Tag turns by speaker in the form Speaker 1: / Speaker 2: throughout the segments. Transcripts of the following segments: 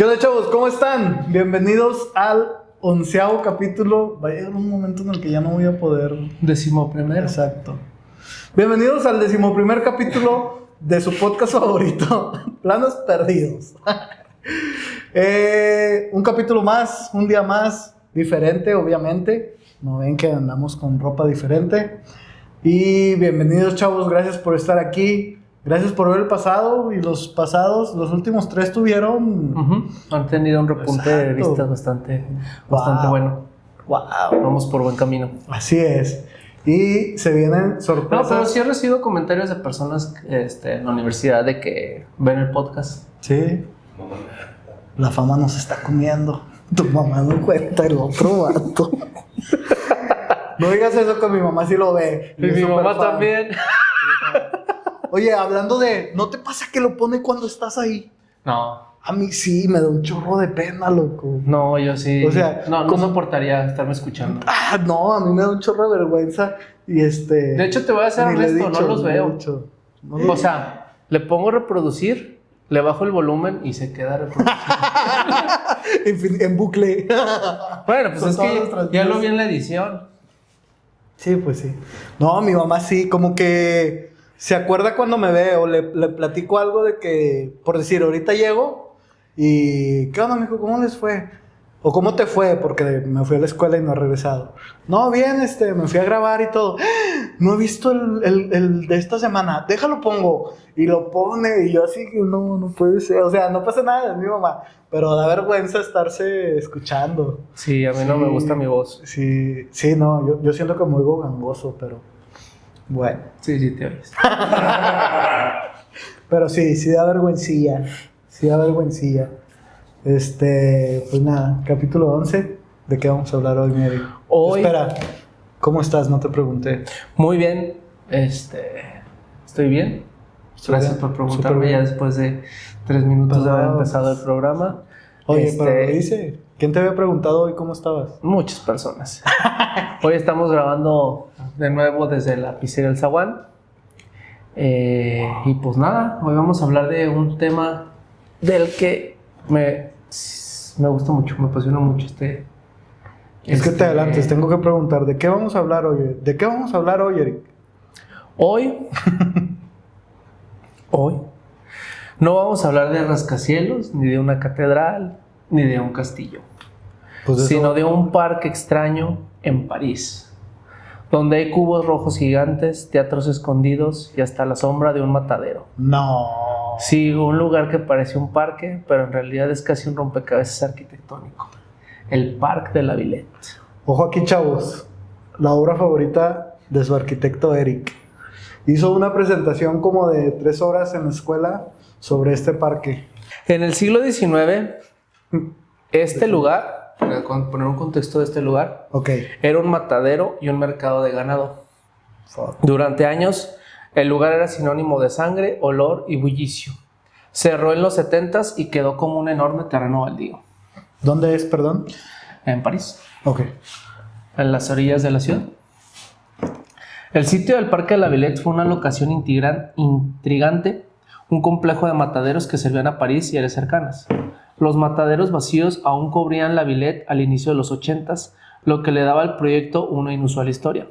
Speaker 1: ¿Qué onda, chavos? ¿Cómo están? Bienvenidos al 11º capítulo. Va a llegar un momento en el que ya no voy a poder...
Speaker 2: 11º.
Speaker 1: Exacto. Bienvenidos al 11º capítulo de su podcast favorito, Planos Perdidos. Un capítulo más, un día más, diferente, obviamente. No ven que andamos con ropa diferente. Y bienvenidos, chavos, gracias por estar aquí. Gracias por ver el pasado. Y los pasados, los últimos 3 tuvieron...
Speaker 2: Han tenido un repunte de vistas bastante bueno.
Speaker 1: Wow.
Speaker 2: Vamos por buen camino.
Speaker 1: Así es. Y se vienen sorpresas.
Speaker 2: No, pero sí he recibido comentarios de personas en la universidad de que ven el podcast.
Speaker 1: Sí. La fama nos está comiendo. Tu mamá no cuenta, el otro vato. No digas eso, que mi mamá sí lo ve.
Speaker 2: Y mi mamá también.
Speaker 1: Oye, hablando de... ¿No te pasa que lo pone cuando estás ahí?
Speaker 2: No.
Speaker 1: A mí sí, me da un chorro de pena, loco.
Speaker 2: No, yo sí.
Speaker 1: O sea,
Speaker 2: no soportaría estarme escuchando.
Speaker 1: No, a mí me da un chorro de vergüenza. Y
Speaker 2: De hecho, te voy a ser honesto, no los veo. O sea, le pongo reproducir, le bajo el volumen y se queda reproducido.
Speaker 1: en bucle.
Speaker 2: Bueno, pues es que ya lo vi en la edición.
Speaker 1: Sí, pues sí. No, mi mamá sí, como que se acuerda cuando me ve o le platico algo de que, por decir, ahorita llego y ¿qué onda, mijo? ¿Cómo les fue? O ¿cómo te fue? Porque me fui a la escuela y no he regresado. No, bien, me fui a grabar y todo. No he visto el de esta semana. Déjalo pongo. Y lo pone y yo así que no puede ser. O sea, no pasa nada, es mi mamá. Pero da vergüenza estarse escuchando.
Speaker 2: Sí, a mí no me gusta mi voz.
Speaker 1: Sí, no, yo siento que me oigo gangoso, pero bueno.
Speaker 2: Sí, te oyes.
Speaker 1: Pero sí da vergüencilla. Sí da vergüencilla. Pues nada, capítulo 11. ¿De qué vamos a hablar hoy, Mary?
Speaker 2: Hoy...
Speaker 1: Espera, ¿cómo estás? No te pregunté.
Speaker 2: Muy bien. Estoy bien. Gracias por preguntarme ya después de 3 minutos de haber empezado el programa.
Speaker 1: Oye, pero lo hice. ¿Quién te había preguntado hoy cómo estabas?
Speaker 2: Muchas personas. Hoy estamos grabando de nuevo desde la pizzería El Zaguán. Y pues nada, hoy vamos a hablar de un tema del que me gusta mucho, me apasiona mucho
Speaker 1: Es que te adelantes, tengo que preguntar, ¿de qué vamos a hablar hoy? ¿De qué vamos a hablar hoy, Eric?
Speaker 2: Hoy no vamos a hablar de rascacielos, ni de una catedral, ni de un castillo, sino de un parque extraño en París, donde hay cubos rojos gigantes, teatros escondidos y hasta la sombra de un matadero.
Speaker 1: No.
Speaker 2: Sí, un lugar que parece un parque, pero en realidad es casi un rompecabezas arquitectónico. El Parc de la Villette.
Speaker 1: Ojo aquí, chavos. La obra favorita de su arquitecto Eric. Hizo una presentación como de 3 horas en la escuela sobre este parque.
Speaker 2: En el siglo XIX, este lugar, para poner un contexto de este lugar, era un matadero y un mercado de ganado. Durante años, el lugar era sinónimo de sangre, olor y bullicio. Cerró en los 70s y quedó como un enorme terreno baldío.
Speaker 1: ¿Dónde es, perdón?
Speaker 2: En París.
Speaker 1: Ok.
Speaker 2: En las orillas de la ciudad. El sitio del Parque de la Villette fue una locación intrigante, un complejo de mataderos que servían a París y áreas cercanas. Los mataderos vacíos aún cubrían la Villette al inicio de los 80s, lo que le daba al proyecto una inusual historia.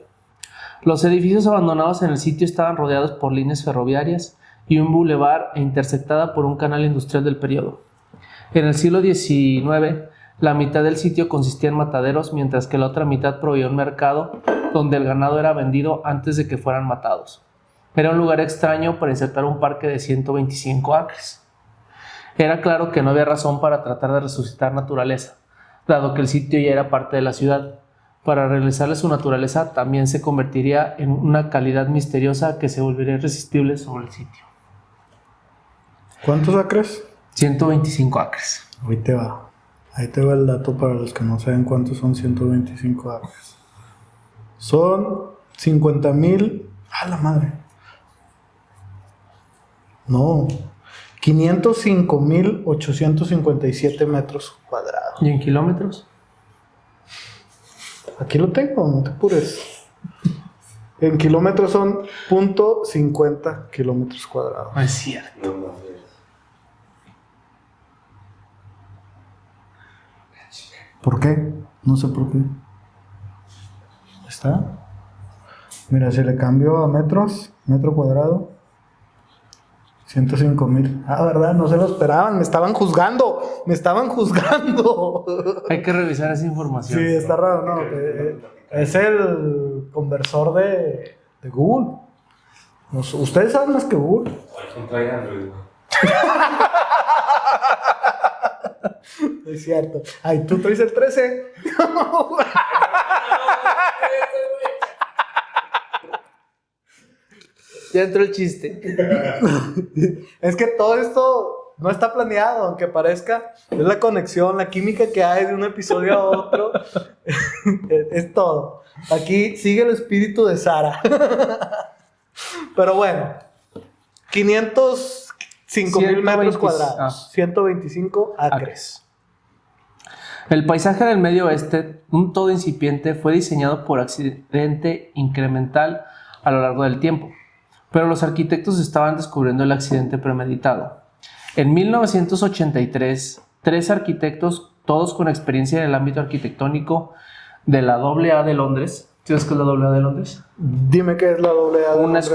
Speaker 2: Los edificios abandonados en el sitio estaban rodeados por líneas ferroviarias y un bulevar intersectada por un canal industrial del periodo. En el siglo XIX, la mitad del sitio consistía en mataderos, mientras que la otra mitad proveía un mercado donde el ganado era vendido antes de que fueran matados. Era un lugar extraño para insertar un parque de 125 acres. Era claro que no había razón para tratar de resucitar naturaleza, dado que el sitio ya era parte de la ciudad. Para regresarle su naturaleza, también se convertiría en una calidad misteriosa que se volvería irresistible sobre el sitio.
Speaker 1: ¿Cuántos acres?
Speaker 2: 125 acres.
Speaker 1: Ahí te va el dato para los que no saben cuántos son 125 acres. Son 50,000... ¡A la madre! No, 505,857 metros cuadrados.
Speaker 2: ¿Y en kilómetros?
Speaker 1: Aquí lo tengo, no te apures. En kilómetros son 0.50 kilómetros cuadrados.
Speaker 2: No es cierto.
Speaker 1: ¿Por qué? No sé por qué. Ahí está. Mira, si le cambio a metros, metro cuadrado, 105,000. Ah, ¿verdad? No se lo esperaban, me estaban juzgando.
Speaker 2: Hay que revisar esa información.
Speaker 1: Sí, está raro, ¿no? Es el conversor de Google. Ustedes saben más que Google.
Speaker 3: Trae Android.
Speaker 1: Es cierto. Ay, tú traes el 13.
Speaker 2: Ya entró el chiste.
Speaker 1: Es que todo esto no está planeado, aunque parezca. Es la conexión, la química que hay de un episodio a otro. Es todo. Aquí sigue el espíritu de Sara. Pero bueno, 505,000 metros cuadrados, 125 acres.
Speaker 2: El paisaje del Medio Oeste, un todo incipiente, fue diseñado por accidente incremental a lo largo del tiempo, pero los arquitectos estaban descubriendo el accidente premeditado. En 1983, 3 arquitectos, todos con experiencia en el ámbito arquitectónico de la AA de Londres. ¿Sabes qué es la AA de Londres?
Speaker 1: Dime qué es la AA de Londres.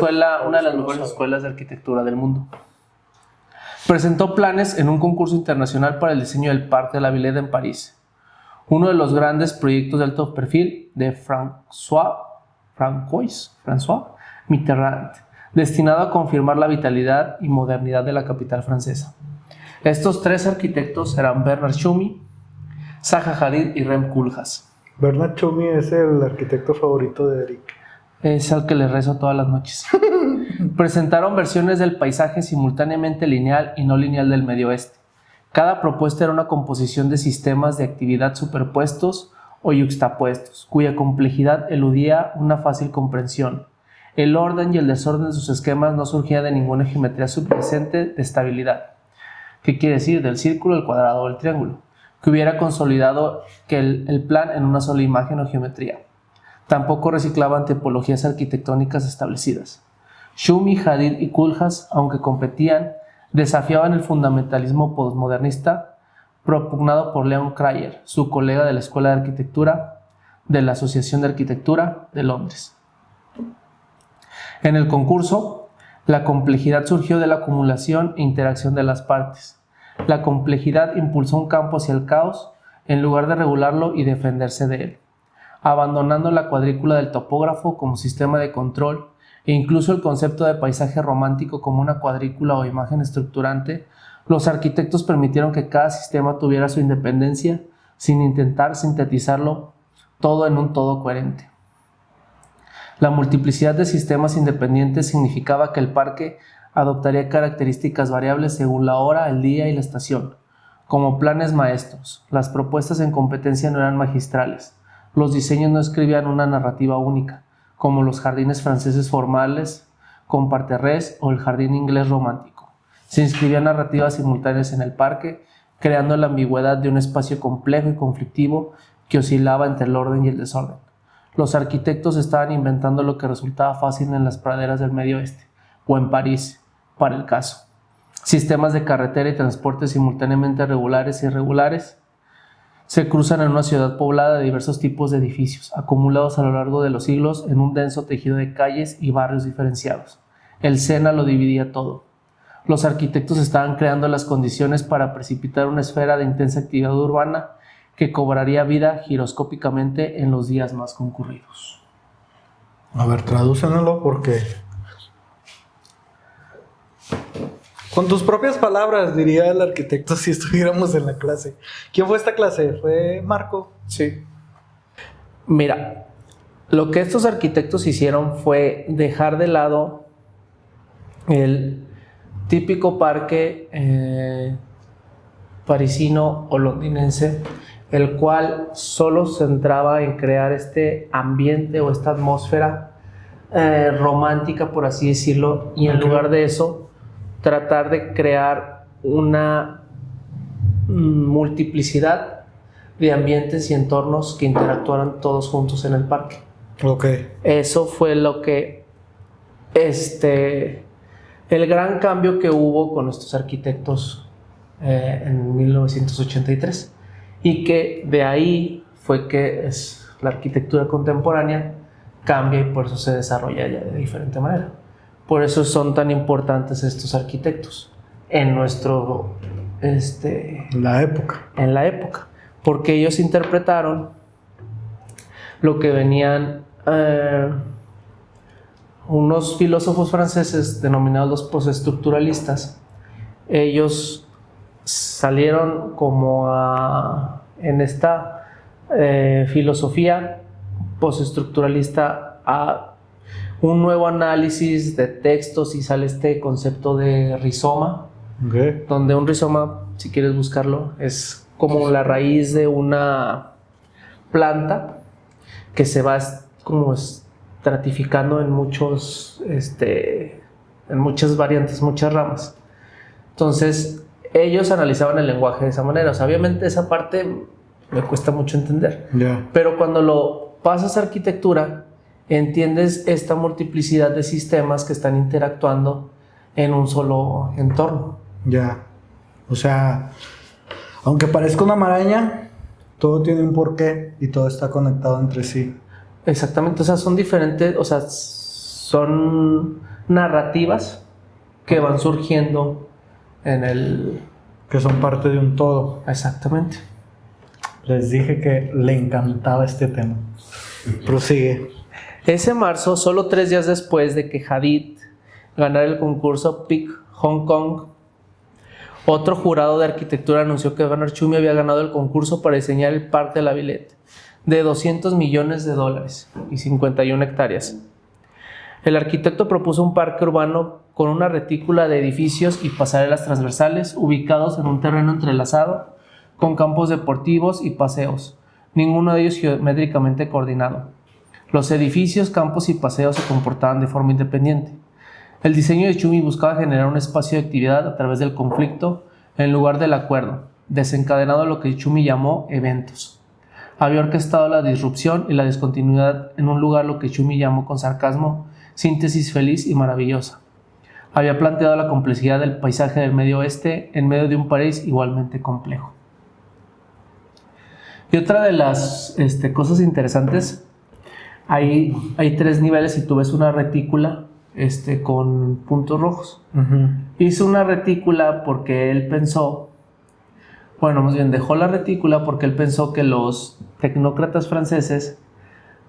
Speaker 2: Una de las mejores escuelas de arquitectura del mundo. Presentó planes en un concurso internacional para el diseño del Parque de la Villette en París. Uno de los grandes proyectos de alto perfil de François Mitterrand, destinado a confirmar la vitalidad y modernidad de la capital francesa. Estos 3 arquitectos eran Bernard Tschumi, Zaha Hadid y Rem Koolhaas.
Speaker 1: Bernard Tschumi es el arquitecto favorito de Eric.
Speaker 2: Es al que le rezo todas las noches. Presentaron versiones del paisaje simultáneamente lineal y no lineal del Medio Oeste. Cada propuesta era una composición de sistemas de actividad superpuestos o yuxtapuestos, cuya complejidad eludía una fácil comprensión. El orden y el desorden de sus esquemas no surgía de ninguna geometría subyacente de estabilidad. ¿Qué quiere decir? Del círculo, el cuadrado o el triángulo, que hubiera consolidado el plan en una sola imagen o geometría. Tampoco reciclaban tipologías arquitectónicas establecidas. Tschumi, Hadid y Koolhaas, aunque competían, desafiaban el fundamentalismo postmodernista propugnado por Leon Crayer, su colega de la Escuela de Arquitectura de la Asociación de Arquitectura de Londres. En el concurso, la complejidad surgió de la acumulación e interacción de las partes. La complejidad impulsó un campo hacia el caos en lugar de regularlo y defenderse de él, abandonando la cuadrícula del topógrafo como sistema de control e incluso el concepto de paisaje romántico como una cuadrícula o imagen estructurante. Los arquitectos permitieron que cada sistema tuviera su independencia sin intentar sintetizarlo todo en un todo coherente. La multiplicidad de sistemas independientes significaba que el parque adoptaría características variables según la hora, el día y la estación. Como planes maestros, las propuestas en competencia no eran magistrales. Los diseños no escribían una narrativa única, como los jardines franceses formales con parterres o el jardín inglés romántico. Se inscribían narrativas simultáneas en el parque, creando la ambigüedad de un espacio complejo y conflictivo que oscilaba entre el orden y el desorden. Los arquitectos estaban inventando lo que resultaba fácil en las praderas del Medio Oeste, o en París, para el caso. Sistemas de carretera y transporte simultáneamente regulares e irregulares se cruzan en una ciudad poblada de diversos tipos de edificios, acumulados a lo largo de los siglos en un denso tejido de calles y barrios diferenciados. El Sena lo dividía todo. Los arquitectos estaban creando las condiciones para precipitar una esfera de intensa actividad urbana que cobraría vida giroscópicamente en los días más concurridos.
Speaker 1: A ver, tradúcenlo porque... Con tus propias palabras, diría el arquitecto si estuviéramos en la clase. ¿Quién fue esta clase? ¿Fue Marco?
Speaker 2: Sí. Mira, lo que estos arquitectos hicieron fue dejar de lado el típico parque parisino o londinense, el cual solo se centraba en crear este ambiente o esta atmósfera romántica, por así decirlo, y en lugar de eso tratar de crear una multiplicidad de ambientes y entornos que interactuaran todos juntos en el parque.
Speaker 1: Okay.
Speaker 2: Eso fue lo que el gran cambio que hubo con estos arquitectos en 1983. y que de ahí fue que la arquitectura contemporánea cambia y por eso se desarrolla ya de diferente manera. Por eso son tan importantes estos arquitectos en
Speaker 1: la época.
Speaker 2: En la época, porque ellos interpretaron lo que venían unos filósofos franceses denominados los postestructuralistas. Ellos salieron como en esta filosofía postestructuralista a un nuevo análisis de textos y sale este concepto de rizoma, donde un rizoma, si quieres buscarlo, es como la raíz de una planta que se va como estratificando en muchas variantes, muchas ramas. Entonces, ellos analizaban el lenguaje de esa manera. O sea, obviamente esa parte me cuesta mucho entender. Pero cuando lo pasas a arquitectura, entiendes esta multiplicidad de sistemas que están interactuando en un solo entorno.
Speaker 1: O sea, aunque parezca una maraña, todo tiene un porqué y todo está conectado entre sí.
Speaker 2: Exactamente, o sea, son diferentes, o sea, son narrativas que van surgiendo
Speaker 1: que son parte de un todo.
Speaker 2: Exactamente.
Speaker 1: Les dije que le encantaba este tema. Prosigue.
Speaker 2: Ese marzo, solo 3 días después de que Hadid ganara el concurso PIC Hong Kong, otro jurado de arquitectura anunció que Bernard Tschumi había ganado el concurso para diseñar el Parque de la Villette, de $200 millones y 51 hectáreas. El arquitecto propuso un parque urbano con una retícula de edificios y pasarelas transversales ubicados en un terreno entrelazado, con campos deportivos y paseos, ninguno de ellos geométricamente coordinado. Los edificios, campos y paseos se comportaban de forma independiente. El diseño de Tschumi buscaba generar un espacio de actividad a través del conflicto en lugar del acuerdo, desencadenado lo que Tschumi llamó eventos. Había orquestado la disrupción y la discontinuidad en un lugar lo que Tschumi llamó con sarcasmo síntesis feliz y maravillosa. Había planteado la complejidad del paisaje del Medio Oeste en medio de un París igualmente complejo. Y otra de las cosas interesantes, hay 3 niveles y tú ves una retícula con puntos rojos. Hizo una retícula porque él pensó, dejó la retícula porque él pensó que los tecnócratas franceses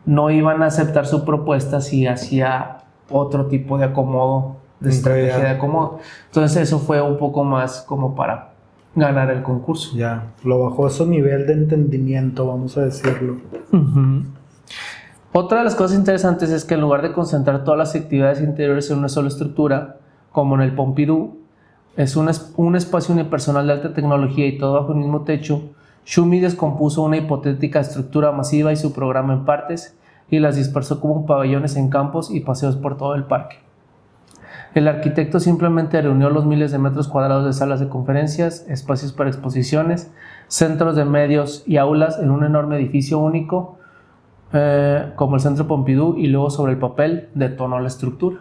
Speaker 2: no iban a aceptar su propuesta si hacía otro tipo de acomodo, de estrategia de acomodo. Entonces eso fue un poco más como para ganar el concurso.
Speaker 1: Lo bajó a su nivel de entendimiento, vamos a decirlo.
Speaker 2: Otra de las cosas interesantes es que en lugar de concentrar todas las actividades interiores en una sola estructura, como en el Pompidou, es un espacio unipersonal de alta tecnología y todo bajo el mismo techo, Tschumi descompuso una hipotética estructura masiva y su programa en partes y las dispersó como pabellones en campos y paseos por todo el parque. El arquitecto simplemente reunió los miles de metros cuadrados de salas de conferencias, espacios para exposiciones, centros de medios y aulas en un enorme edificio único, como el Centro Pompidou, y luego sobre el papel detonó la estructura.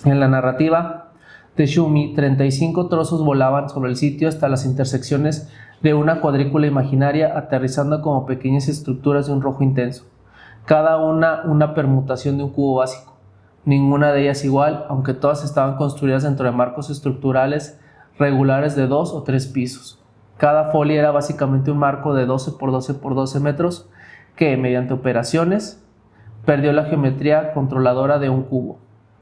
Speaker 2: En la narrativa de Tschumi, 35 trozos volaban sobre el sitio hasta las intersecciones de una cuadrícula imaginaria, aterrizando como pequeñas estructuras de un rojo intenso, cada una permutación de un cubo básico, ninguna de ellas igual, aunque todas estaban construidas dentro de marcos estructurales regulares de 2 o 3 pisos. Cada folia era básicamente un marco de 12 por 12 por 12 metros que, mediante operaciones, perdió la geometría controladora de un cubo.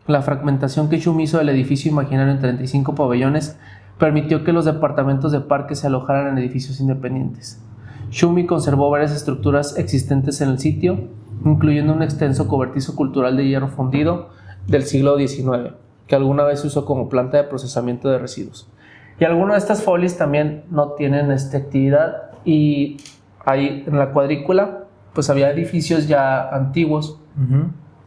Speaker 2: La fragmentación que Tschumi hizo del edificio imaginario en 35 pabellones permitió que los departamentos de parque se alojaran en edificios independientes. Tschumi conservó varias estructuras existentes en el sitio, incluyendo un extenso cobertizo cultural de hierro fundido del siglo XIX, que alguna vez se usó como planta de procesamiento de residuos. Y algunas de estas folias también no tienen actividad, y ahí en la cuadrícula pues había edificios ya antiguos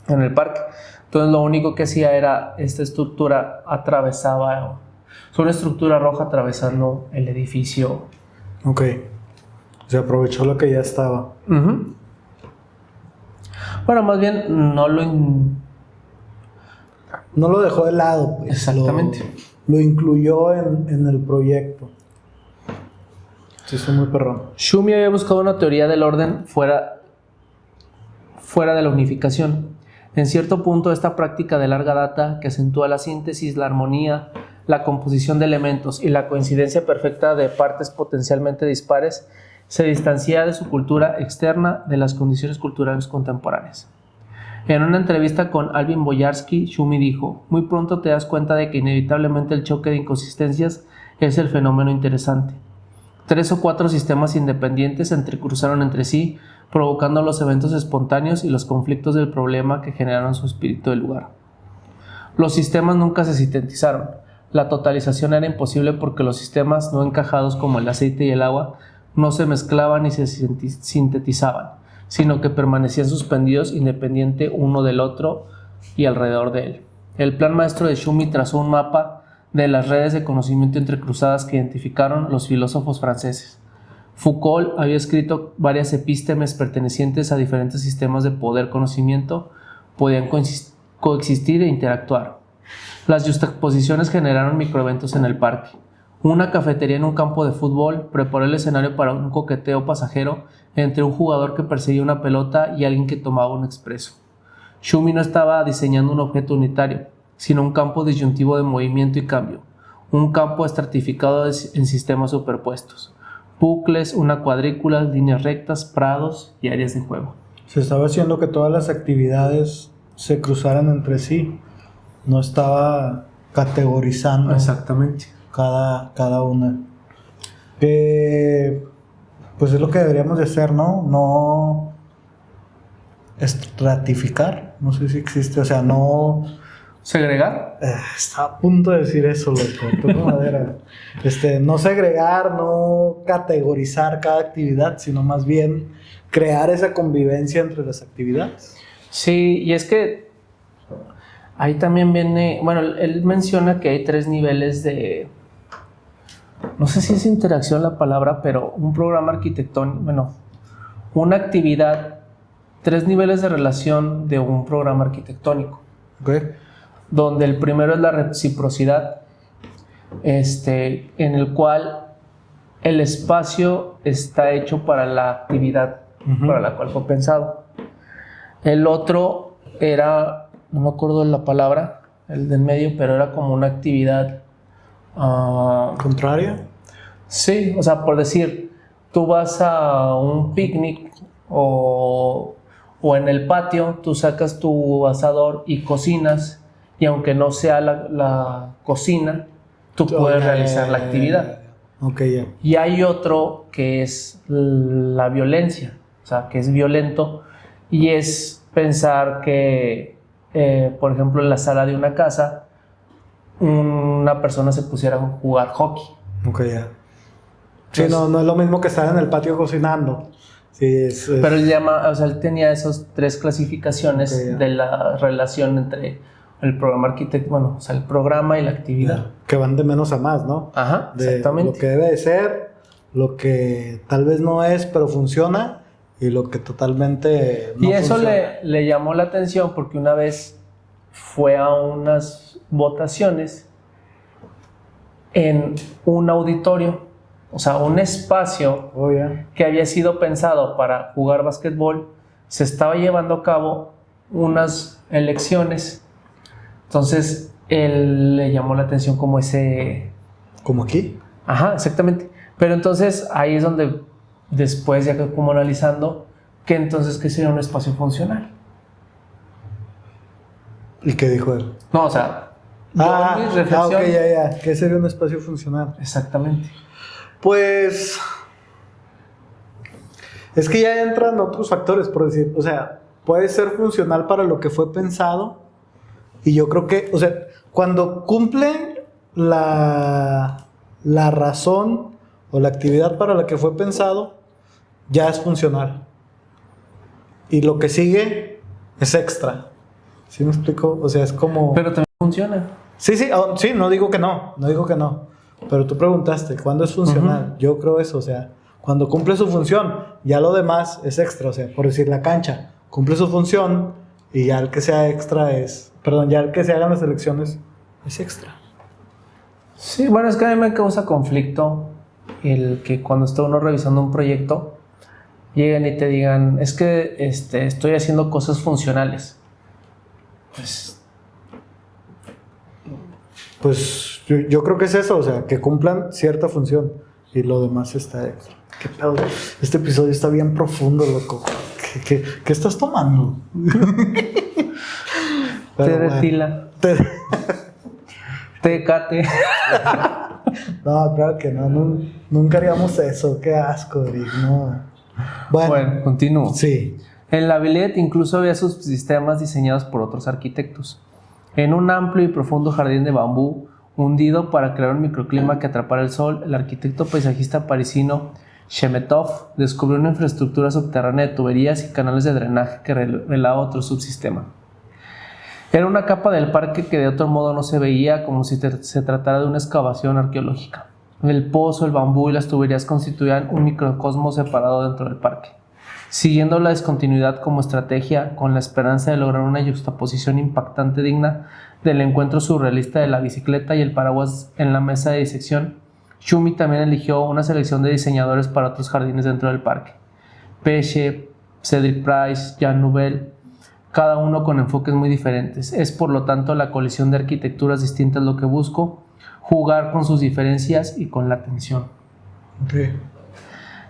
Speaker 2: en el parque. Entonces lo único que hacía era esta estructura atravesaba, una estructura roja atravesando el edificio.
Speaker 1: Se aprovechó lo que ya estaba.
Speaker 2: Bueno, más bien no
Speaker 1: lo dejó de lado, pues.
Speaker 2: Exactamente.
Speaker 1: Lo incluyó en el proyecto. Sí, soy muy perrón.
Speaker 2: Schumi había buscado una teoría del orden fuera de la unificación. En cierto punto, esta práctica de larga data, que acentúa la síntesis, la armonía, la composición de elementos y la coincidencia perfecta de partes potencialmente dispares, se distancia de su cultura externa de las condiciones culturales contemporáneas. En una entrevista con Alvin Boyarsky, Schumi dijo: muy pronto te das cuenta de que inevitablemente el choque de inconsistencias es el fenómeno interesante. 3 o 4 sistemas independientes se entrecruzaron entre sí, provocando los eventos espontáneos y los conflictos del problema que generaron su espíritu del lugar. Los sistemas nunca se sintetizaron. La totalización era imposible porque los sistemas no encajados como el aceite y el agua no se mezclaban ni se sintetizaban, sino que permanecían suspendidos independiente uno del otro y alrededor de él. El plan maestro de Schumi trazó un mapa de las redes de conocimiento entrecruzadas que identificaron los filósofos franceses. Foucault había escrito varias epístemes pertenecientes a diferentes sistemas de poder-conocimiento, podían coexistir e interactuar. Las juxtaposiciones generaron microeventos en el parque. Una cafetería en un campo de fútbol preparó el escenario para un coqueteo pasajero entre un jugador que perseguía una pelota y alguien que tomaba un expreso. Schumi no estaba diseñando un objeto unitario, sino un campo disyuntivo de movimiento y cambio, un campo estratificado en sistemas superpuestos, bucles, una cuadrícula, líneas rectas, prados y áreas de juego.
Speaker 1: Se estaba haciendo que todas las actividades se cruzaran entre sí, no estaba categorizando
Speaker 2: Exactamente.
Speaker 1: cada una. Pues es lo que deberíamos de hacer, ¿no? No estratificar, no sé si existe, o sea, no...
Speaker 2: ¿Segregar?
Speaker 1: Estaba a punto de decir eso, loco. Toco madera. No segregar, no categorizar cada actividad, sino más bien crear esa convivencia entre las actividades.
Speaker 2: Sí, y es que ahí también viene, bueno, él menciona que hay 3 niveles de, no sé si es interacción la palabra, pero un programa arquitectónico, bueno, una actividad, 3 niveles de relación de un programa arquitectónico.
Speaker 1: Okay.
Speaker 2: Donde el primero es la reciprocidad, en el cual el espacio está hecho para la actividad para la cual fue pensado. El otro era, no me acuerdo de la palabra, el del medio, pero era como una actividad...
Speaker 1: ¿Contraria?
Speaker 2: Sí, o sea, por decir, tú vas a un picnic o en el patio, tú sacas tu asador y cocinas, y aunque no sea la cocina, tú puedes realizar la actividad.
Speaker 1: Okay,
Speaker 2: Y hay otro que es la violencia, o sea, que es violento, y es pensar que, por ejemplo, en la sala de una casa, una persona se pusiera a jugar hockey.
Speaker 1: Okay, ya. Sí, no es lo mismo que estar en el patio cocinando. Sí,
Speaker 2: Pero él tenía esas 3 clasificaciones de la relación entre el programa arquitecto, bueno, o sea, el programa y la actividad.
Speaker 1: Que van de menos a más, ¿no?
Speaker 2: Ajá,
Speaker 1: de
Speaker 2: exactamente.
Speaker 1: Lo que debe de ser, lo que tal vez no es, pero funciona, y lo que totalmente no
Speaker 2: y eso
Speaker 1: funciona.
Speaker 2: le llamó la atención porque una vez fue a unas votaciones en un auditorio, o sea, un espacio que había sido pensado para jugar básquetbol, se estaba llevando a cabo unas elecciones. Entonces, él le llamó la atención como ese...
Speaker 1: ¿Como aquí?
Speaker 2: Ajá, exactamente. Pero entonces, ahí es donde después, ya que como analizando, que entonces, ¿qué sería un espacio funcional?
Speaker 1: ¿Y qué dijo él?
Speaker 2: No, o sea... mi reflexión...
Speaker 1: Ok, ya. ¿Qué sería un espacio funcional?
Speaker 2: Exactamente.
Speaker 1: Pues... es que ya entran otros factores, por decir, o sea, puede ser funcional para lo que fue pensado. Y yo creo que, o sea, cuando cumple la razón o la actividad para la que fue pensado, ya es funcional. Y lo que sigue es extra. ¿Sí me explico? O sea, es como...
Speaker 2: Pero también funciona.
Speaker 1: Sí, no digo que no. Pero tú preguntaste, ¿cuándo es funcional? Yo creo eso, o sea, cuando cumple su función, ya lo demás es extra. O sea, por decir, la cancha cumple su función y ya el que sea extra es... Perdón, ya el que se hagan las elecciones es extra.
Speaker 2: Sí, bueno, es que a mí me causa conflicto el que cuando está uno revisando un proyecto, lleguen y te digan, es que estoy haciendo cosas funcionales.
Speaker 1: Pues yo creo que es eso, o sea, que cumplan cierta función y lo demás está extra. ¿Qué pedo? Este episodio está bien profundo, loco. ¿Qué estás tomando?
Speaker 2: Té de tila. Tecate.
Speaker 1: No, claro que no, nunca haríamos eso. Qué asco, Eric, no.
Speaker 2: Bueno, continúo.
Speaker 1: Sí.
Speaker 2: En la Villette incluso había subsistemas diseñados por otros arquitectos. En un amplio y profundo jardín de bambú, hundido para crear un microclima que atrapara el sol, el arquitecto paisajista parisino Chemetov descubrió una infraestructura subterránea de tuberías y canales de drenaje que revelaba otro subsistema. Era una capa del parque que de otro modo no se veía, como si se tratara de una excavación arqueológica. El pozo, el bambú y las tuberías constituían un microcosmos separado dentro del parque. Siguiendo la discontinuidad como estrategia, con la esperanza de lograr una yuxtaposición impactante digna del encuentro surrealista de la bicicleta y el paraguas en la mesa de disección, Schumi también eligió una selección de diseñadores para otros jardines dentro del parque. Peche, Cedric Price, Jean Nouvel, cada uno con enfoques muy diferentes. Es por lo tanto la colisión de arquitecturas distintas lo que busco, jugar con sus diferencias y con la tensión.
Speaker 1: Okay.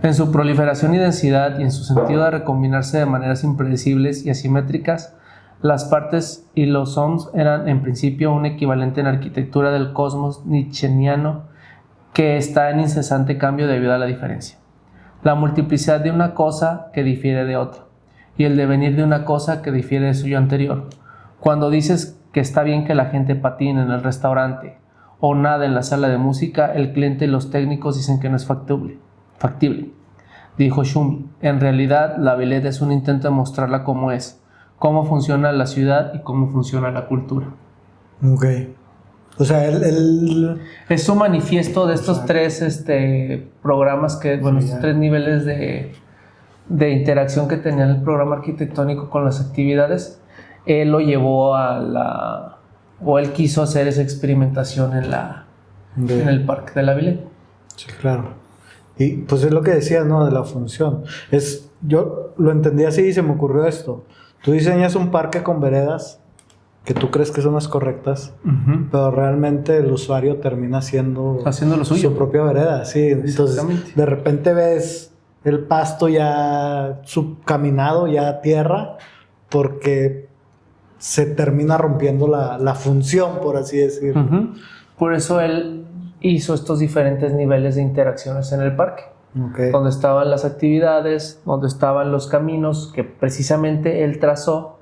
Speaker 2: En su proliferación y densidad y en su sentido de recombinarse de maneras impredecibles y asimétricas, las partes y los sons eran en principio un equivalente en arquitectura del cosmos nietzscheano que está en incesante cambio debido a la diferencia. La multiplicidad de una cosa que difiere de otra y el devenir de una cosa que difiere de suyo anterior. Cuando dices que está bien que la gente patine en el restaurante o nada en la sala de música, el cliente y los técnicos dicen que no es factible, dijo Schumi. En realidad, la Villette es un intento de mostrarla cómo es, cómo funciona la ciudad y cómo funciona la cultura.
Speaker 1: Ok. O sea,
Speaker 2: es un manifiesto de estos tres programas que, bueno, estos tres niveles de interacción que tenía el programa arquitectónico con las actividades. Él lo llevó o él quiso hacer esa experimentación en el parque de la Villette.
Speaker 1: Sí, claro. Y pues es lo que decías, ¿no? De la función. Yo lo entendí así y se me ocurrió esto. Tú diseñas un parque con veredas que tú crees que son las correctas, pero realmente el usuario termina haciendo
Speaker 2: lo suyo.
Speaker 1: Su propia vereda, sí. Entonces, de repente ves el pasto ya subcaminado, ya tierra, porque se termina rompiendo la función, por así decirlo.
Speaker 2: Por eso él hizo estos diferentes niveles de interacciones en el parque.
Speaker 1: Okay.
Speaker 2: Donde estaban las actividades, donde estaban los caminos que precisamente él trazó,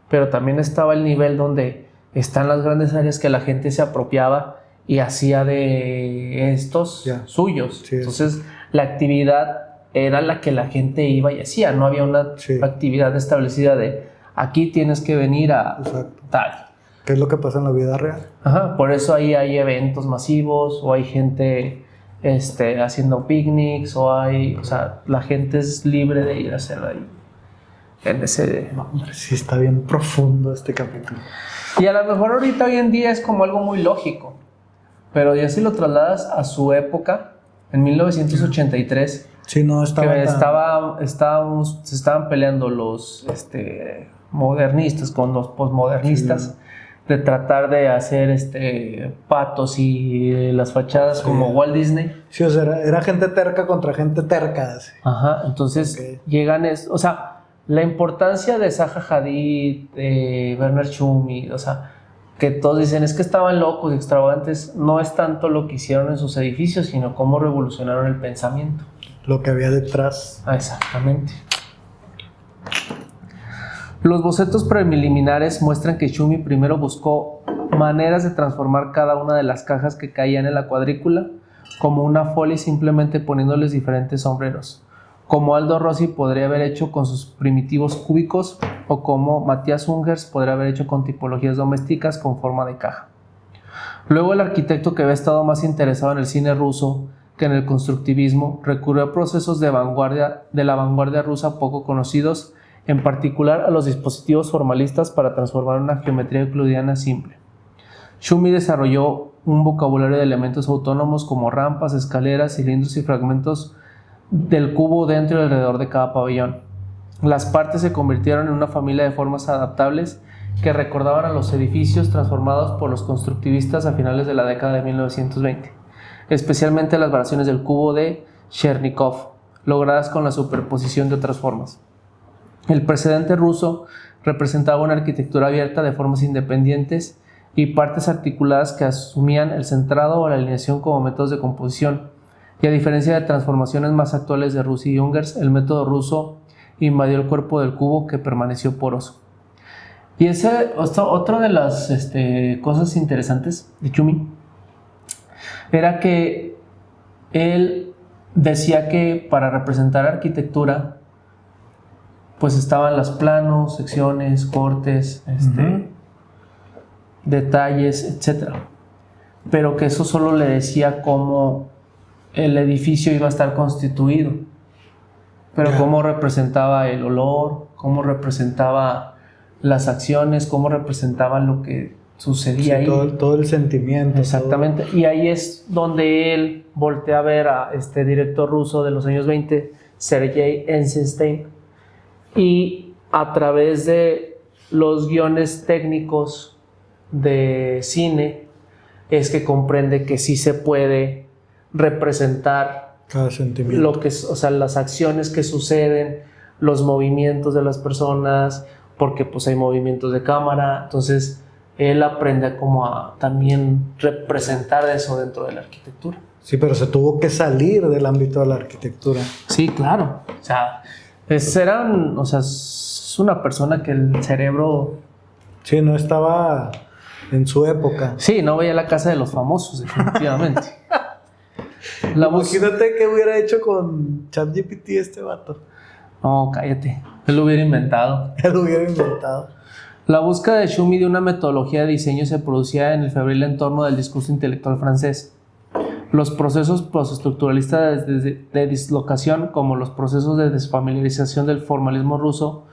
Speaker 2: pero también estaba el nivel donde están las grandes áreas que la gente se apropiaba y hacía de estos suyos. Sí, entonces la actividad era la que la gente iba y hacía, no había una actividad establecida de aquí tienes que venir a tal.
Speaker 1: ¿Qué es lo que pasa en la vida real?
Speaker 2: Ajá, por eso ahí hay eventos masivos o hay gente haciendo picnics o sea, la gente es libre de ir a hacer ahí en ese...
Speaker 1: No, hombre, sí está bien profundo este capítulo.
Speaker 2: Y a lo mejor ahorita hoy en día es como algo muy lógico, pero ya si lo trasladas a su época, en 1983,
Speaker 1: sí, no estaba
Speaker 2: que se estaban peleando los modernistas con los posmodernistas, de tratar de hacer patos y las fachadas como Walt Disney.
Speaker 1: Sí, o sea, era gente terca contra gente terca. Así.
Speaker 2: Ajá, entonces llegan, o sea, la importancia de Zaha Hadid, de Bernard Schumi, o sea, que todos dicen es que estaban locos y extravagantes, no es tanto lo que hicieron en sus edificios, sino cómo revolucionaron el pensamiento.
Speaker 1: Lo que había detrás.
Speaker 2: Exactamente. Los bocetos preliminares muestran que Schumi primero buscó maneras de transformar cada una de las cajas que caían en la cuadrícula como una folia simplemente poniéndoles diferentes sombreros, como Aldo Rossi podría haber hecho con sus primitivos cúbicos o como Matthias Ungers podría haber hecho con tipologías domésticas con forma de caja. Luego el arquitecto, que había estado más interesado en el cine ruso que en el constructivismo, recurrió a procesos de la vanguardia rusa poco conocidos, en particular a los dispositivos formalistas para transformar una geometría euclidiana simple. Schumi desarrolló un vocabulario de elementos autónomos como rampas, escaleras, cilindros y fragmentos del cubo dentro y alrededor de cada pabellón. Las partes se convirtieron en una familia de formas adaptables que recordaban a los edificios transformados por los constructivistas a finales de la década de 1920, especialmente las variaciones del cubo de Chernikov, logradas con la superposición de otras formas. El precedente ruso representaba una arquitectura abierta de formas independientes y partes articuladas que asumían el centrado o la alineación como métodos de composición, y a diferencia de transformaciones más actuales de Rusia y Ungers, el método ruso invadió el cuerpo del cubo, que permaneció poroso. Y otra de las cosas interesantes de Txumy era que él decía que para representar arquitectura pues estaban los planos, secciones, cortes, detalles, etc. Pero que eso solo le decía cómo el edificio iba a estar constituido, pero cómo representaba el olor, cómo representaba las acciones, cómo representaban lo que sucedía ahí.
Speaker 1: Todo el sentimiento.
Speaker 2: Exactamente. Todo. Y ahí es donde él voltea a ver a este director ruso de los años 20, Sergei Eisenstein, y a través de los guiones técnicos de cine es que comprende que sí se puede representar
Speaker 1: cada sentimiento,
Speaker 2: lo que, o sea, las acciones que suceden, los movimientos de las personas, porque pues hay movimientos de cámara. Entonces él aprende como a también representar eso dentro de la arquitectura.
Speaker 1: Sí, pero se tuvo que salir del ámbito de la arquitectura.
Speaker 2: Sí, claro. O sea, es una persona que el cerebro...
Speaker 1: Sí, no estaba en su época.
Speaker 2: Sí, no veía La Casa de los Famosos, definitivamente.
Speaker 1: Imagínate qué hubiera hecho con ChatGPT este vato.
Speaker 2: No, cállate. Él lo hubiera inventado.
Speaker 1: Él lo hubiera inventado.
Speaker 2: La búsqueda de Txumy de una metodología de diseño se producía en el febril entorno del discurso intelectual francés. Los procesos postestructuralistas de dislocación, como los procesos de desfamiliarización del formalismo ruso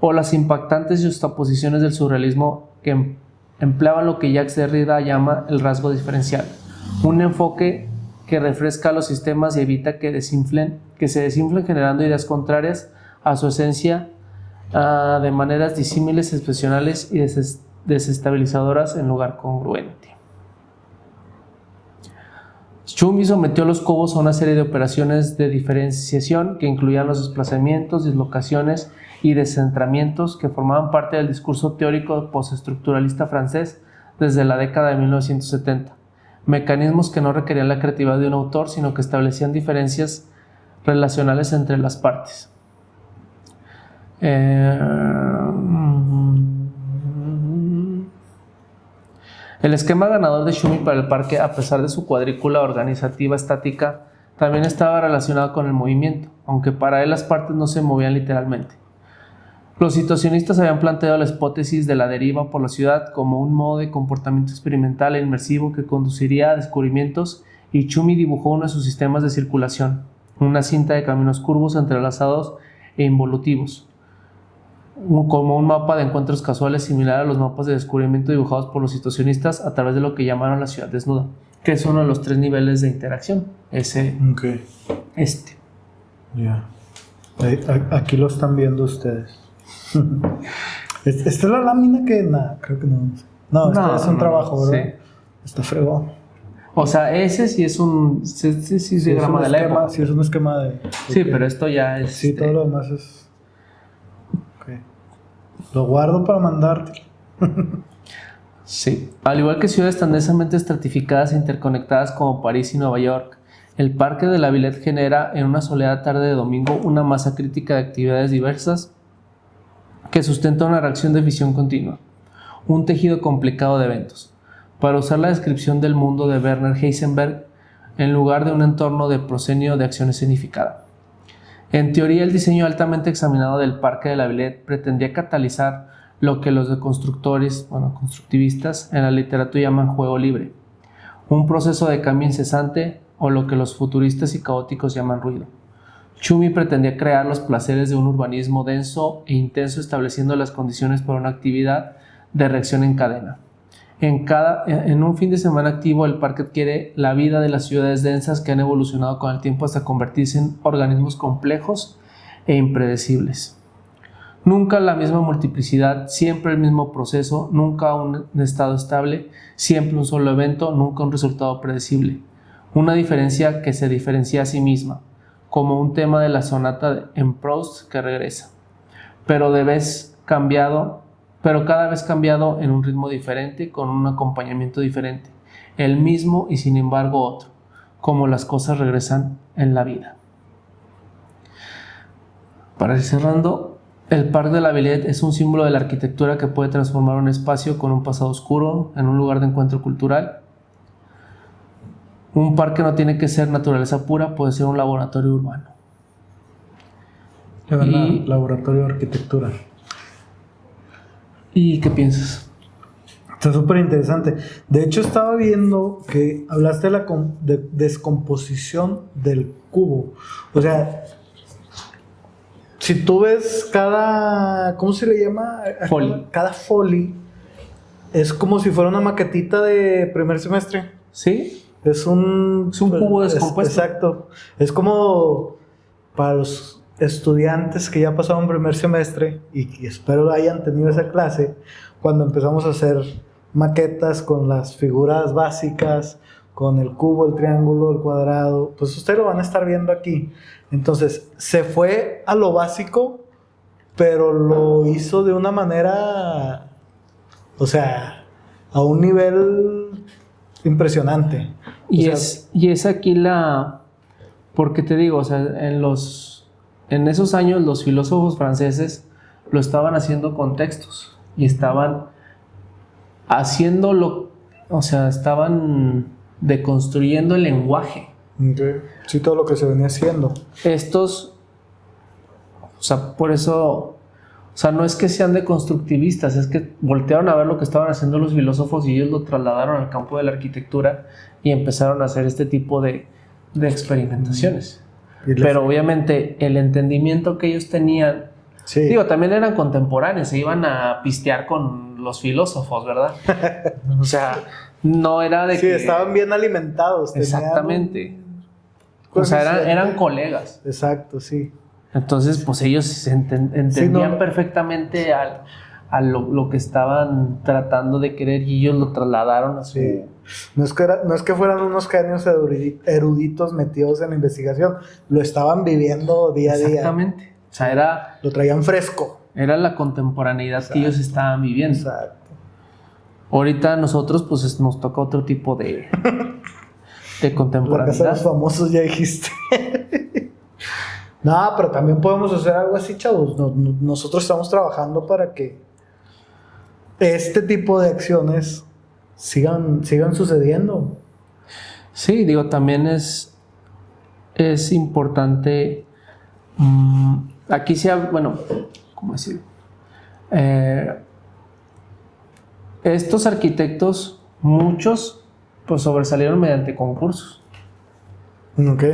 Speaker 2: o las impactantes juxtaposiciones del surrealismo, que empleaban lo que Jacques Derrida llama el rasgo diferencial, un enfoque que refresca los sistemas y evita que se desinflen generando ideas contrarias a su esencia de maneras disímiles, excepcionales y desestabilizadoras en lugar congruente. Txumy sometió los cubos a una serie de operaciones de diferenciación que incluían los desplazamientos, dislocaciones y descentramientos que formaban parte del discurso teórico postestructuralista francés desde la década de 1970. Mecanismos que no requerían la creatividad de un autor, sino que establecían diferencias relacionales entre las partes. El esquema ganador de Txumy para el parque, a pesar de su cuadrícula organizativa estática, también estaba relacionado con el movimiento, aunque para él las partes no se movían literalmente. Los situacionistas habían planteado la hipótesis de la deriva por la ciudad como un modo de comportamiento experimental e inmersivo que conduciría a descubrimientos, y Txumy dibujó uno de sus sistemas de circulación, una cinta de caminos curvos entrelazados e involutivos, como un mapa de encuentros casuales similar a los mapas de descubrimiento dibujados por los situacionistas a través de lo que llamaron la ciudad desnuda, que es uno de los 3 niveles de interacción.
Speaker 1: Ya. Aquí lo están viendo ustedes. Esta es la lámina que... creo que no. No, es un trabajo, ¿verdad? Sí. Está fregón.
Speaker 2: O sea, ese sí es un diagrama de la época.
Speaker 1: Sí, es un esquema de...
Speaker 2: Sí, pero esto ya es...
Speaker 1: Sí, todo lo demás es... Lo guardo para mandarte.
Speaker 2: Sí. Al igual que ciudades tan densamente estratificadas e interconectadas como París y Nueva York, el Parque de la Villette genera en una soleada tarde de domingo una masa crítica de actividades diversas que sustenta una reacción de visión continua, un tejido complicado de eventos. Para usar la descripción del mundo de Werner Heisenberg, en lugar de un entorno de proscenio de acción escenificada. En teoría, el diseño altamente examinado del Parque de la Villette pretendía catalizar lo que los constructivistas en la literatura llaman juego libre, un proceso de cambio incesante o lo que los futuristas y caóticos llaman ruido. Txumy pretendía crear los placeres de un urbanismo denso e intenso, estableciendo las condiciones para una actividad de reacción en cadena. En un fin de semana activo, el parque adquiere la vida de las ciudades densas que han evolucionado con el tiempo hasta convertirse en organismos complejos e impredecibles. Nunca la misma multiplicidad, siempre el mismo proceso, nunca un estado estable, siempre un solo evento, nunca un resultado predecible. Una diferencia que se diferencia a sí misma, como un tema de la sonata en Proust que regresa, pero cada vez cambiado en un ritmo diferente, con un acompañamiento diferente, el mismo y sin embargo otro, como las cosas regresan en la vida. Para ir cerrando, el Parc de la Villette es un símbolo de la arquitectura que puede transformar un espacio con un pasado oscuro en un lugar de encuentro cultural. Un parque no tiene que ser naturaleza pura, puede ser un laboratorio urbano.
Speaker 1: Laboratorio de arquitectura.
Speaker 2: ¿Y qué piensas?
Speaker 1: Está súper interesante. De hecho, estaba viendo que hablaste de descomposición del cubo. O sea, si tú ves ¿cómo se le llama?
Speaker 2: Folio.
Speaker 1: Cada folio es como si fuera una maquetita de primer semestre.
Speaker 2: ¿Sí?
Speaker 1: Es un
Speaker 2: cubo descompuesto.
Speaker 1: Exacto. Es como para los estudiantes que ya pasaron primer semestre y que espero hayan tenido esa clase, cuando empezamos a hacer maquetas con las figuras básicas, con el cubo, el triángulo, el cuadrado, pues ustedes lo van a estar viendo aquí. Entonces, se fue a lo básico, pero lo hizo de una manera, o sea, a un nivel impresionante.
Speaker 2: Y es aquí porque te digo, o sea, en esos años los filósofos franceses lo estaban haciendo con textos y estaban haciéndolo, o sea, estaban deconstruyendo el lenguaje.
Speaker 1: Okay. Sí, todo lo que se venía haciendo.
Speaker 2: Estos, o sea, por eso, o sea, no es que sean deconstructivistas, es que voltearon a ver lo que estaban haciendo los filósofos y ellos lo trasladaron al campo de la arquitectura y empezaron a hacer este tipo de experimentaciones. Pero obviamente el entendimiento que ellos tenían, sí. Digo, también eran contemporáneos, se iban a pistear con los filósofos, ¿verdad? O sea, no era de
Speaker 1: sí, que estaban bien alimentados.
Speaker 2: Exactamente. O sea, eran colegas.
Speaker 1: Exacto, sí.
Speaker 2: Entonces, pues ellos entendían perfectamente a lo que estaban tratando de querer y ellos lo trasladaron a su...
Speaker 1: Sí. No es que fueran unos genios eruditos metidos en la investigación, lo estaban viviendo día a día.
Speaker 2: Exactamente. O sea,
Speaker 1: lo traían fresco.
Speaker 2: Era la contemporaneidad. Exacto. Que ellos estaban viviendo.
Speaker 1: Exacto.
Speaker 2: Ahorita nosotros, pues nos toca otro tipo de contemporaneidad.
Speaker 1: La casa de los famosos, ya dijiste. No, pero también podemos hacer algo así, chavos. Nosotros estamos trabajando para que este tipo de acciones sigan sucediendo.
Speaker 2: Sí, digo, también es importante. Aquí se habla, bueno, ¿cómo decirlo? Estos arquitectos, muchos, pues sobresalieron mediante concursos.
Speaker 1: Ok.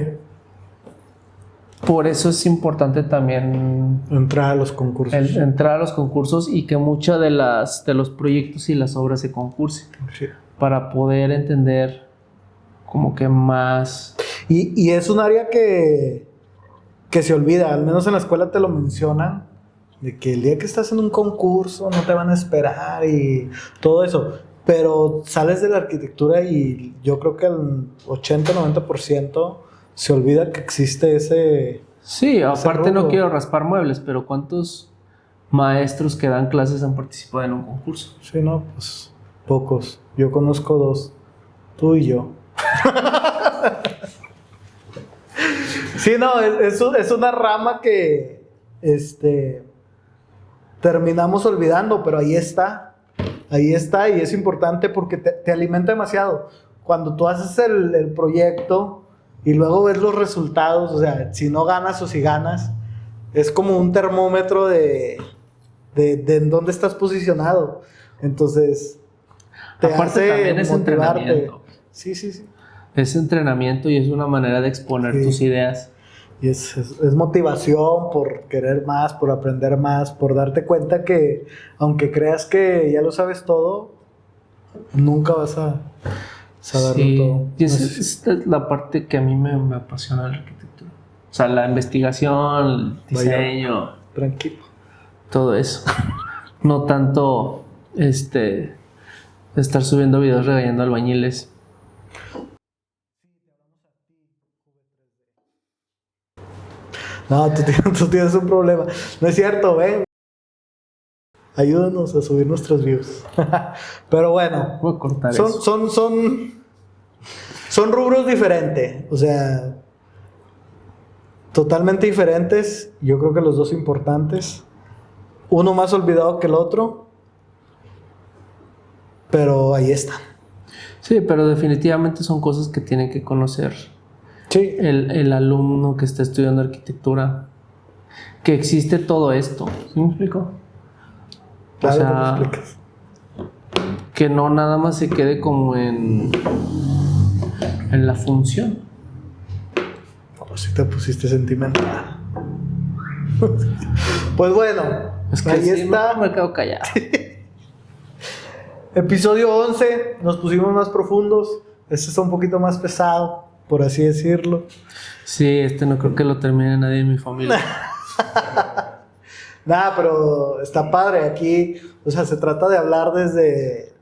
Speaker 2: Por eso es importante también
Speaker 1: entrar a los concursos.
Speaker 2: Entrar a los concursos y que muchas de los proyectos y las obras se concursen.
Speaker 1: Sí.
Speaker 2: Para poder entender como que más.
Speaker 1: Y es un área que se olvida, al menos en la escuela te lo mencionan, de que el día que estás en un concurso no te van a esperar y todo eso. Pero sales de la arquitectura y yo creo que el 80-90% se olvida que existe ese...
Speaker 2: Sí, aparte no quiero raspar muebles, pero ¿cuántos maestros que dan clases han participado en un concurso?
Speaker 1: Sí, no, pues pocos. Yo conozco 2, tú y yo. Sí, no, es una rama que terminamos olvidando, pero ahí está y es importante porque te alimenta demasiado. Cuando tú haces el proyecto y luego ves los resultados, o sea, si no ganas o si ganas, es como un termómetro de en dónde estás posicionado. Entonces, te
Speaker 2: aparte
Speaker 1: hace
Speaker 2: también es
Speaker 1: motivarte.
Speaker 2: Entrenamiento.
Speaker 1: Sí.
Speaker 2: Es entrenamiento y es una manera de exponer tus ideas.
Speaker 1: Y es motivación por querer más, por aprender más, por darte cuenta que aunque creas que ya lo sabes todo, Nunca vas a saberlo
Speaker 2: Sí,
Speaker 1: todo.
Speaker 2: y esta es la parte que a mí me apasiona la arquitectura. O sea, la investigación, el diseño,
Speaker 1: Tranquilo.
Speaker 2: todo eso. No tanto estar subiendo videos regañando albañiles.
Speaker 1: No, tú tienes un problema. No es cierto, ven. Ayúdanos a subir nuestros views. Pero bueno,
Speaker 2: Voy a cortar
Speaker 1: son,
Speaker 2: eso.
Speaker 1: son rubros diferentes. O sea, totalmente diferentes. Yo creo que los dos importantes. Uno más olvidado que el otro. Pero ahí están.
Speaker 2: Sí, pero definitivamente son cosas que tiene que conocer
Speaker 1: Sí.
Speaker 2: el alumno que está estudiando arquitectura. Que existe todo esto. ¿Sí me explico?
Speaker 1: Claro,
Speaker 2: O sea,
Speaker 1: que lo explicas.
Speaker 2: que no nada más se quede como en la función.
Speaker 1: Oh, si te pusiste sentimental. Pues bueno,
Speaker 2: Es que
Speaker 1: ahí
Speaker 2: sí,
Speaker 1: está.
Speaker 2: me quedo callado.
Speaker 1: Episodio 11, nos pusimos más profundos. Este está un poquito más pesado, por así decirlo.
Speaker 2: Sí, no creo que lo termine nadie en mi familia.
Speaker 1: Nada, pero está padre aquí. O sea, se trata de hablar desde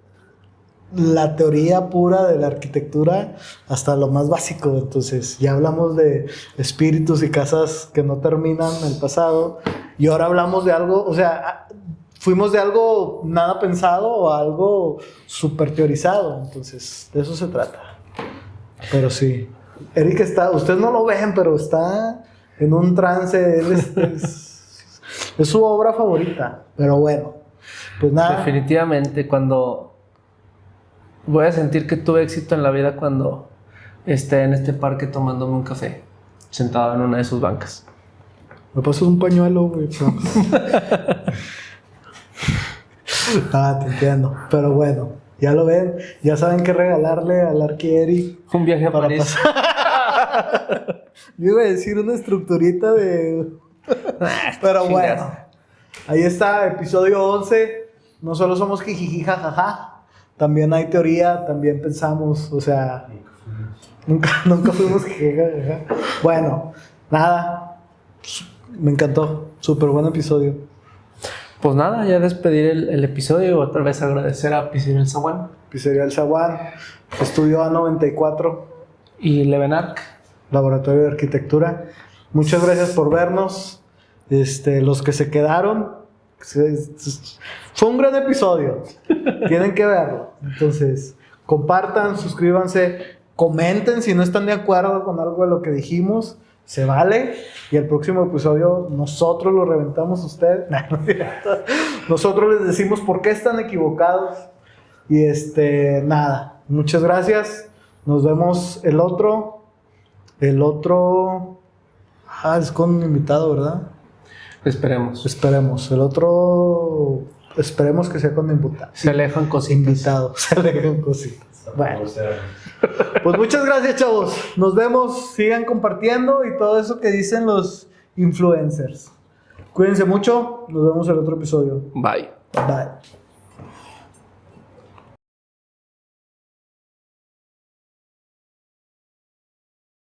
Speaker 1: la teoría pura de la arquitectura hasta lo más básico. Entonces, ya hablamos de espíritus y casas que no terminan en el pasado. Y ahora hablamos de algo, o sea, fuimos de algo nada pensado a algo súper teorizado. Entonces, de eso se trata. Pero sí, Eric está, ustedes no lo ven, pero está en un trance. Él es su obra favorita. Pero bueno, pues nada.
Speaker 2: Definitivamente, cuando voy a sentir que tuve éxito en la vida cuando esté en este parque tomándome un café, sentado en una de sus bancas.
Speaker 1: Me pasas un pañuelo, güey. Ah, te entiendo. Pero bueno, ya lo ven. Ya saben qué regalarle al Arqui Eric.
Speaker 2: Un viaje a
Speaker 1: Para
Speaker 2: París.
Speaker 1: Yo iba a decir una estructurita de... Pero
Speaker 2: chingas.
Speaker 1: bueno, ahí está, episodio 11. No solo somos jijiji, jajaja. También hay teoría, también pensamos, o sea... Nunca fuimos jijiji, jajaja. Bueno, nada. Me encantó. Súper buen episodio.
Speaker 2: Pues nada, ya despedir el episodio y otra vez agradecer a Pizzería El Zaguán
Speaker 1: Pizzería El Zaguán, Estudio A94,
Speaker 2: y Levenarc.
Speaker 1: Laboratorio de Arquitectura. Muchas gracias por vernos. Los que se quedaron, fue un gran episodio. Tienen que verlo. Entonces, compartan, suscríbanse, comenten si no están de acuerdo con algo de lo que dijimos. Se vale. Y el próximo episodio nosotros lo reventamos a ustedes. Nosotros les decimos por qué están equivocados. Y nada. Muchas gracias. Nos vemos el otro. Es con un invitado, ¿verdad?
Speaker 2: Esperemos.
Speaker 1: Esperemos. El otro. Esperemos que sea con invitado.
Speaker 2: Se alejan cositas.
Speaker 1: Invitado. Se alejan cositas. Bueno. Pues muchas gracias, chavos. Nos vemos. Sigan compartiendo y todo eso que dicen los influencers. Cuídense mucho. Nos vemos en el otro episodio.
Speaker 2: Bye.
Speaker 1: Bye.